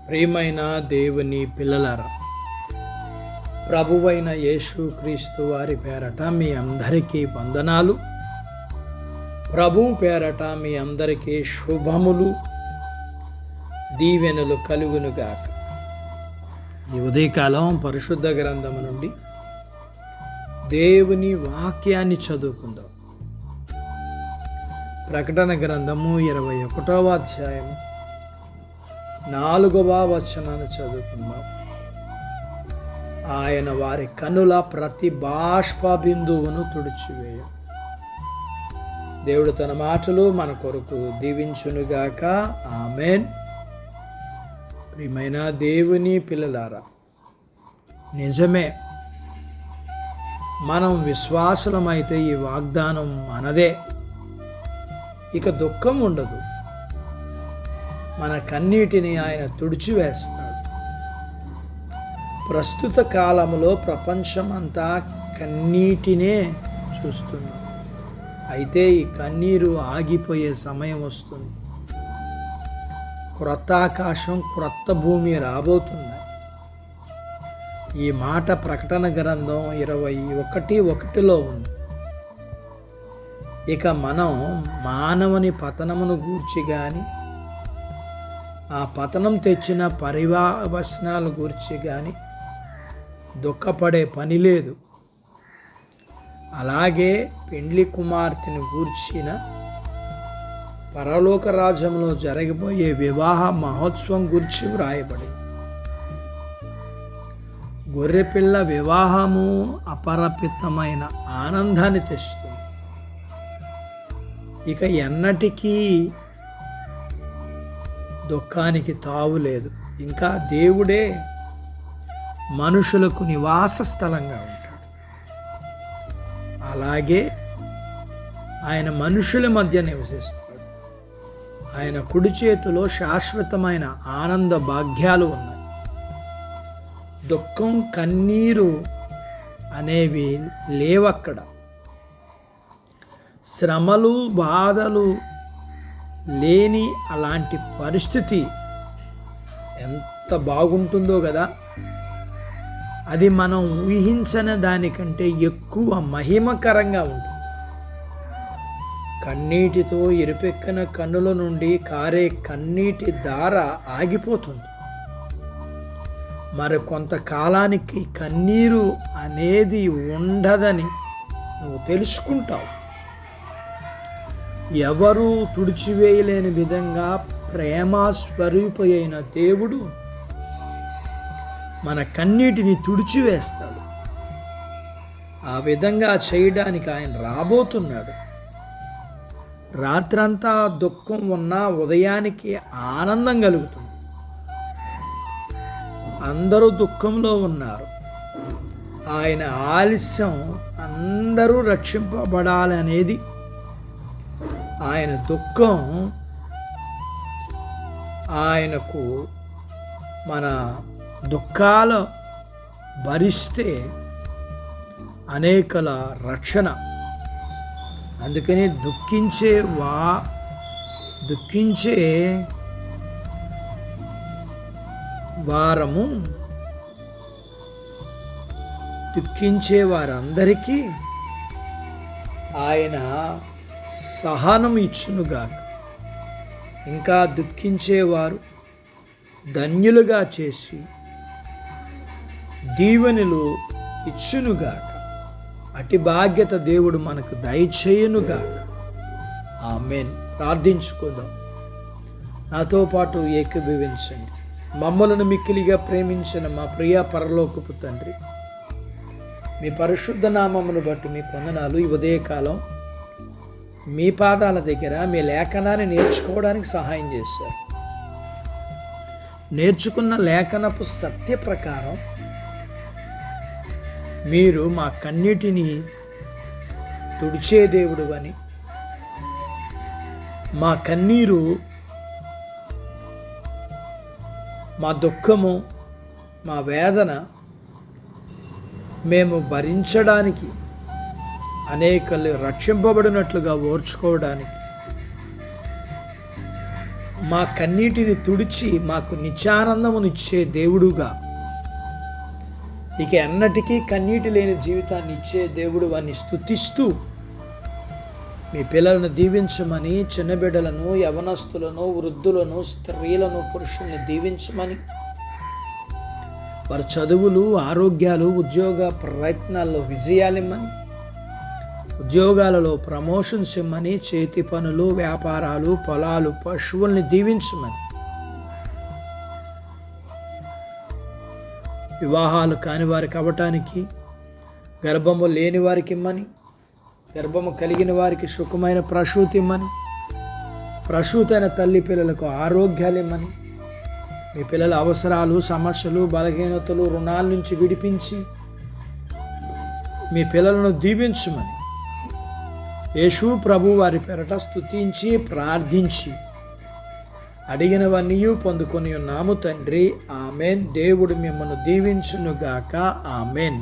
ప్రియమైన దేవుని పిల్లలారా, ప్రభువైన యేసుక్రీస్తు వారి పేరట మీ అందరికీ వందనాలు. ప్రభువు పేరట మీ అందరికీ శుభములు, దీవెనలు కలుగునుగాక. ఈ ఉదయకాలం పరిశుద్ధ గ్రంథము నుండి దేవుని వాక్యాన్ని చదువుకుందాం. ప్రకటన గ్రంథము 21వ అధ్యాయము 4వ వచనాన్ని చదువుకుందాం. ఆయన వారి కన్నుల ప్రతి బాష్ప బిందువును తుడిచివేయ. దేవుడు తన మాటలు మన కొరకు దీవించునుగాక. ఆమేన్. ప్రియమైన దేవుని పిల్లలారా, నిజమే, మనం విశ్వాసులమైతే ఈ వాగ్దానం మనదే. ఇక దుఃఖం ఉండదు. మన కన్నీటిని ఆయన తుడిచివేస్తాడు. ప్రస్తుత కాలంలో ప్రపంచమంతా కన్నీటినే చూస్తున్నాం. అయితే ఈ కన్నీరు ఆగిపోయే సమయం వస్తుంది. క్రొత్త ఆకాశం, క్రొత్త భూమి రాబోతున్నాయి. ఈ మాట ప్రకటన గ్రంథం 21:1 ఉంది. ఇక మనం మానవుని పతనమును గూర్చి కానీ, ఆ పతనం తెచ్చిన పరివావసనాల గురించి కానీ దుఃఖపడే పని లేదు. అలాగే పెండ్లి కుమార్తెను గూర్చిన పరలోక రాజ్యంలో జరగబోయే వివాహ మహోత్సవం గురించి వ్రాయబడి, గొర్రెపిల్ల వివాహము అపరిమితమైన ఆనందాన్ని తెస్తుంది. ఇక ఎన్నటికీ దుఃఖానికి తావు లేదు. ఇంకా దేవుడే మనుషులకు నివాస స్థలంగా ఉంటాడు. అలాగే ఆయన మనుషుల మధ్య నివసిస్తాడు. ఆయన కుడి చేతిలో శాశ్వతమైన ఆనంద భాగ్యాలు ఉన్నాయి. దుఃఖం, కన్నీరు అనేవి లేవక్కడ. శ్రమలు, బాధలు లేని అలాంటి పరిస్థితి ఎంత బాగుంటుందో కదా. అది మనం ఊహించని దానికంటే ఎక్కువ మహిమకరంగా ఉంటుంది. కన్నీటితో ఎరుపెక్కిన కన్నుల నుండి కారే కన్నీటి ధార ఆగిపోతుంది. మరి కొంతకాలానికి కన్నీరు అనేది ఉండదని నువ్వు తెలుసుకుంటావు. ఎవరూ తుడిచివేయలేని విధంగా ప్రేమ స్వరూపి అయిన దేవుడు మన కన్నీటిని తుడిచివేస్తాడు. ఆ విధంగా చేయడానికి ఆయన రాబోతున్నాడు. రాత్రంతా దుఃఖం ఉన్నా ఉదయానికి ఆనందం కలుగుతుంది. అందరూ దుఃఖంలో ఉన్నారు. ఆయన ఆలస్యం అందరూ రక్షింపబడాలనేది. ఆయన దుఃఖం ఆయనకు మన దుఃఖాలు భరిస్తే అనేకల రక్షణ. అందుకని దుఃఖించే వారము, దుఃఖించే వారందరికీ ఆయన సహనం ఇచ్చునుగాక. ఇంకా దుఃఖించేవారు ధన్యులుగా చేసి దీవెనలు ఇచ్చునుగాక. అటి భాగ్యత దేవుడు మనకు దయచేయునుగాక. ఆమేన్. ప్రార్థించుకుందాం. నాతో పాటు ఏకీభవించండి. మమ్మలను మిక్కిలిగా ప్రేమించిన మా ప్రియ పరలోకపు తండ్రి, మీ పరిశుద్ధ నామమును బట్టి మీ వందనాలు. ఈ ఉదయకాలం మీ పాదాల దగ్గర మీ లేఖనాన్ని నేర్చుకోవడానికి సహాయం చేశారు. నేర్చుకున్న లేఖనపు సత్య ప్రకారం మీరు మా కన్నీటిని తుడిచే దేవుడు అని, మా కన్నీరు, మా దుఃఖము, మా వేదన మేము భరించడానికి, అనేకలు రక్షింపబడినట్లుగా ఓర్చుకోవడానికి మా కన్నీటిని తుడిచి మాకు నిత్యానందమునిచ్చే దేవుడుగా, ఇక ఎన్నటికీ కన్నీటి లేని జీవితాన్ని ఇచ్చే దేవుడు వారిని స్తుతిస్తూ, మీ పిల్లలను దీవించమని, చిన్న బిడ్డలను, యవనస్తులను, వృద్ధులను, స్త్రీలను, పురుషుల్ని దీవించమని, వారి చదువులు, ఆరోగ్యాలు, ఉద్యోగ ప్రయత్నాల్లో విజయాలిమ్మని, ఉద్యోగాలలో ప్రమోషన్స్ ఇమ్మని, చేతి పనులు, వ్యాపారాలు, పొలాలు, పశువుల్ని దీవించమని, వివాహాలు కాని వారికి అవ్వటానికి, గర్భము లేని వారికి ఇమ్మని, గర్భము కలిగిన వారికి సుఖమైన ప్రసూతి ఇమ్మని, ప్రసూతైన తల్లి పిల్లలకు ఆరోగ్యాలు ఇమ్మని, మీ పిల్లల అవసరాలు, సమస్యలు, బలహీనతలు, రుణాల నుంచి విడిపించి మీ పిల్లలను దీవించమని యేసు ప్రభు వారి పేరట స్తుతించి ప్రార్థించి అడిగినవన్నీ పొందుకొని ఉన్నాము తండ్రి. ఆమెన్. దేవుడు మిమ్మల్ని దీవించునుగాక. ఆమెన్.